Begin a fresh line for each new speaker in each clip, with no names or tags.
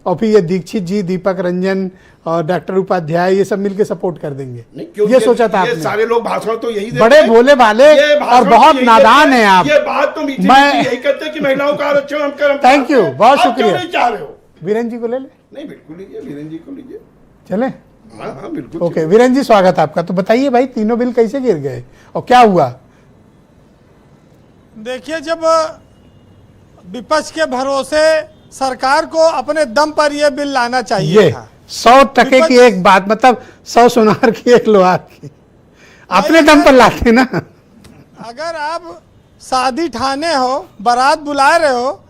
और फिर ये दीक्षित जी, दीपक रंजन और डॉक्टर उपाध्याय ये सब मिलके सपोर्ट कर देंगे।
ये
सोचा था आपने?
सारे लोग भाषण तो यही देते
बड़े भोले भाले और बहुत नादान है आप।
ये बात तो मैं यही कहते हैं कि महिलाओं का आरक्षण हम कर।
थैंक यू, बहुत शुक्रिया।
नहीं चाह रहे हो?
वीरेन जी को ले ले।
नहीं, बिल्कुल लीजिए, वीरेन जी को लीजिए।
चले?
हाँ बिल्कुल।
ओके वीरेन जी, स्वागत आपका। तो बताइए भाई, तीनों बिल कैसे गिर गए और क्या हुआ?
देखिए, जब विपक्ष के भरोसे सरकार को अपने दम पर यह बिल लाना चाहिए था।
100 टके की एक बात, मतलब 100 सुनार की एक लोहार की, अपने दम पर लाते ना।
अगर आप शादी ठाने हो, बारात बुला रहे हो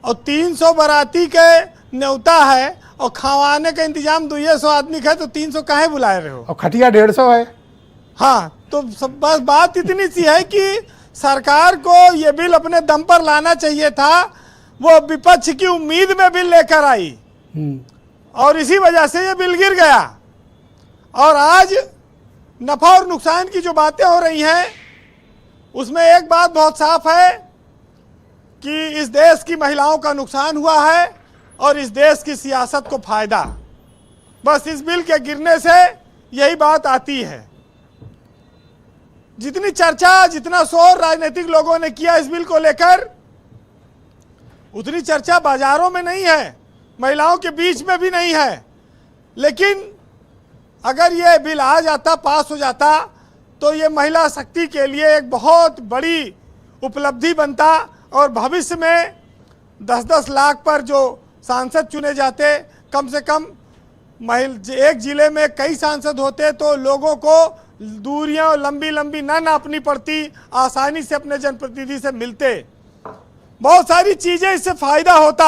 और 300 बाराती के न्योता है और खावाने का इंतजाम 200 आदमी का है, तो 300 काहे बुला रहे हो?
और खटिया 150 है।
हाँ, तो सब बस बात इतनी सी है कि सरकार को ये बिल अपने दम पर लाना चाहिए था। वो विपक्ष की उम्मीद में बिल लेकर आई और इसी वजह से ये बिल गिर गया। और आज नफा और नुकसान की जो बातें हो रही हैं, उसमें एक बात बहुत साफ है कि इस देश की महिलाओं का नुकसान हुआ है और इस देश की सियासत को फायदा। बस इस बिल के गिरने से यही बात आती है। जितनी चर्चा, जितना शोर राजनीतिक लोगों ने किया इस बिल को लेकर, उतनी चर्चा बाजारों में नहीं है, महिलाओं के बीच में भी नहीं है। लेकिन अगर ये बिल आ जाता, पास हो जाता, तो ये महिला शक्ति के लिए एक बहुत बड़ी उपलब्धि बनता और भविष्य में 10-10 लाख पर जो सांसद चुने जाते, कम से कम एक जिले में कई सांसद होते तो लोगों को दूरियां लंबी लंबी ना नापनी पड़ती, आसानी से अपने जनप्रतिनिधि से मिलते, बहुत सारी चीजें इससे फायदा होता।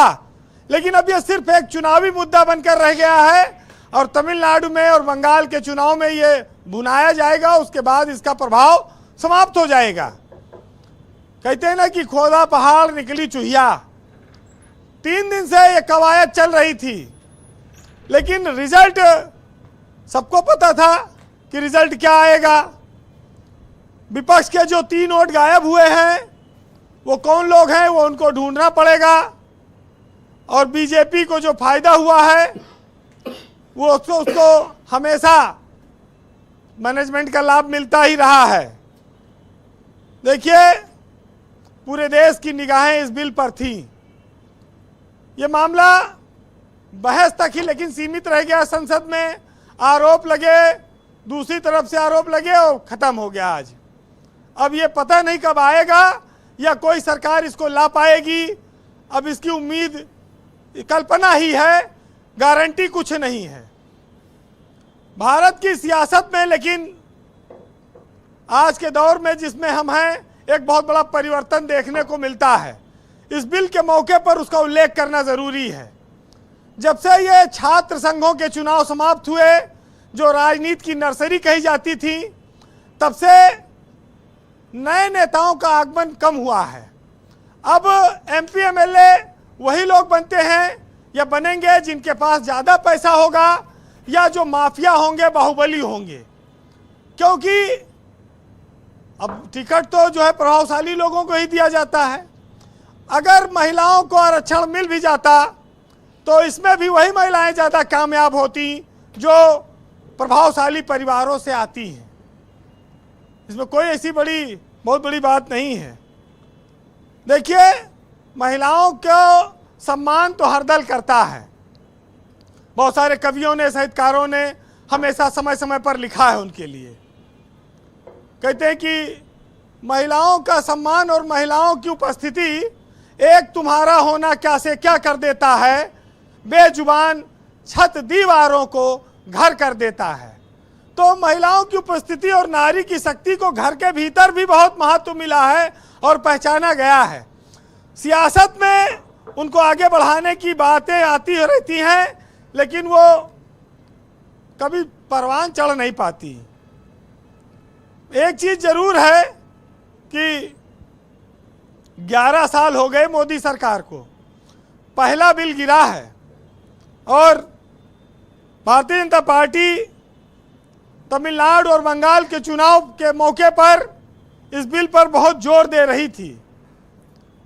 लेकिन अब यह सिर्फ एक चुनावी मुद्दा बनकर रह गया है और तमिलनाडु में और बंगाल के चुनाव में ये भुनाया जाएगा, उसके बाद इसका प्रभाव समाप्त हो जाएगा। कहते हैं ना कि खोदा पहाड़ निकली चूहिया। 3 दिन से ये कवायद चल रही थी, लेकिन रिजल्ट सबको पता था कि रिजल्ट क्या आएगा। विपक्ष के जो 3 वोट गायब हुए हैं, वो कौन लोग हैं, वो उनको ढूंढना पड़ेगा। और बीजेपी को जो फायदा हुआ है, वो उसको हमेशा मैनेजमेंट का लाभ मिलता ही रहा है। देखिए, पूरे देश की निगाहें इस बिल पर थी। ये मामला बहस तक ही लेकिन सीमित रह गया। संसद में आरोप लगे, दूसरी तरफ से आरोप लगे और खत्म हो गया आज। अब ये पता नहीं कब आएगा या कोई सरकार इसको ला पाएगी। अब इसकी उम्मीद कल्पना ही है, गारंटी कुछ नहीं है भारत की सियासत में। लेकिन आज के दौर में जिसमें हम हैं, एक बहुत बड़ा परिवर्तन देखने को मिलता है। इस बिल के मौके पर उसका उल्लेख करना जरूरी है। जब से ये छात्र संघों के चुनाव समाप्त हुए, जो राजनीति की नर्सरी कही जाती थी, तब से नए नेताओं का आगमन कम हुआ है। अब एमपी एमएलए वही लोग बनते हैं या बनेंगे जिनके पास ज़्यादा पैसा होगा या जो माफिया होंगे, बाहुबली होंगे। क्योंकि अब टिकट तो जो है प्रभावशाली लोगों को ही दिया जाता है। अगर महिलाओं को आरक्षण मिल भी जाता तो इसमें भी वही महिलाएं ज़्यादा कामयाब होती जो प्रभावशाली परिवारों से आती हैं। इसमें कोई ऐसी बहुत बड़ी बात नहीं है। देखिए, महिलाओं को सम्मान तो हर दल करता है। बहुत सारे कवियों ने, साहित्यकारों ने हमेशा समय समय पर लिखा है उनके लिए। कहते हैं कि महिलाओं का सम्मान और महिलाओं की उपस्थिति, एक तुम्हारा होना क्या से क्या कर देता है, बेजुबान छत दीवारों को घर कर देता है। तो महिलाओं की उपस्थिति और नारी की शक्ति को घर के भीतर भी बहुत महत्व मिला है और पहचाना गया है। सियासत में उनको आगे बढ़ाने की बातें आती रहती हैं, लेकिन वो कभी परवान चढ़ नहीं पाती। एक चीज जरूर है कि 11 साल हो गए मोदी सरकार को, पहला बिल गिरा है और भारतीय जनता पार्टी तमिलनाडु और बंगाल के चुनाव के मौके पर इस बिल पर बहुत जोर दे रही थी।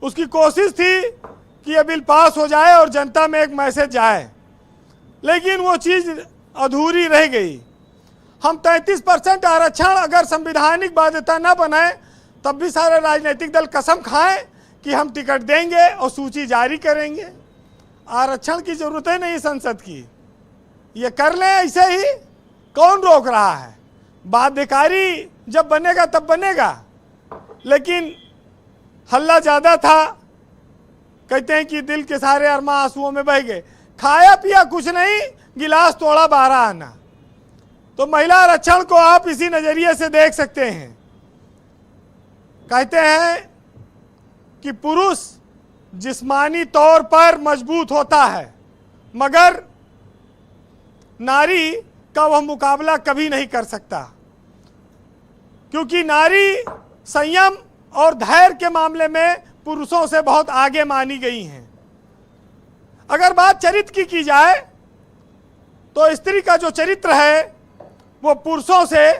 उसकी कोशिश थी कि यह बिल पास हो जाए और जनता में एक मैसेज जाए। लेकिन वो चीज़ अधूरी रह गई। हम 33% आरक्षण अगर संविधानिक बाध्यता न बनाए तब भी सारे राजनीतिक दल कसम खाएं कि हम टिकट देंगे और सूची जारी करेंगे। आरक्षण की जरूरत है नहीं संसद की, ये कर लें ऐसे ही, कौन रोक रहा है? बाध्यकारी जब बनेगा तब बनेगा, लेकिन हल्ला ज़्यादा था। कहते हैं कि दिल के सारे अरमा आंसुओं में बह गए, खाया पिया कुछ नहीं, गिलास तोड़ा 12 आना। तो महिला आरक्षण को आप इसी नज़रिए से देख सकते हैं। कहते हैं कि पुरुष जिस्मानी तौर पर मजबूत होता है, मगर नारी का वह मुकाबला कभी नहीं कर सकता, क्योंकि नारी संयम और धैर्य के मामले में पुरुषों से बहुत आगे मानी गई हैं। अगर बात चरित्र की जाए तो स्त्री का जो चरित्र है वो पुरुषों से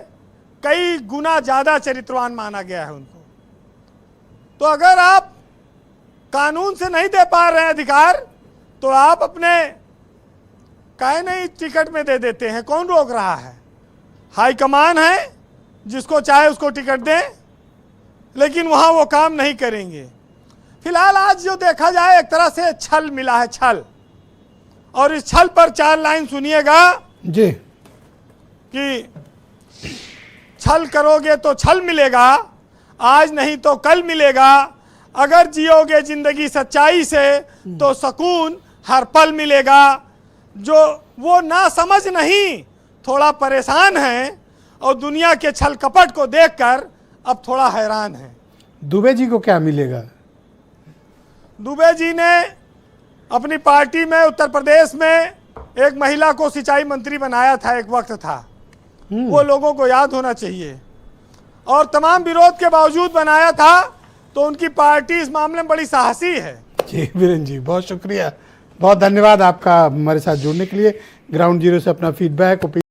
कई गुना ज़्यादा चरित्रवान माना गया है उनको। तो अगर आप कानून से नहीं दे पा रहे हैं अधिकार, तो आप अपने काहे नहीं टिकट में दे देते हैं? कौन रोक रहा है? हाईकमान है, जिसको चाहे उसको टिकट दें, लेकिन वहाँ वो काम नहीं करेंगे। फिलहाल आज जो देखा जाए एक तरह से छल मिला है, छल। और इस छल पर 4 लाइन सुनिएगा
जी
कि छल करोगे तो छल मिलेगा, आज नहीं तो कल मिलेगा। अगर जियोगे जिंदगी सच्चाई से तो सुकून हर पल मिलेगा। जो वो ना समझ नहीं, थोड़ा परेशान है और दुनिया के छल कपट को देखकर अब थोड़ा हैरान है।
दुबे जी को क्या मिलेगा?
दुबे जी ने अपनी पार्टी में उत्तर प्रदेश में एक महिला को सिंचाई मंत्री बनाया था, एक वक्त था, वो लोगों को याद होना चाहिए। और तमाम विरोध के बावजूद बनाया था, तो उनकी पार्टी इस मामले में बड़ी साहसी है।
जी वीरेंद्र जी, बहुत शुक्रिया, बहुत धन्यवाद आपका हमारे साथ जुड़ने के लिए। ग्राउंड जीरो से अपना फीडबैक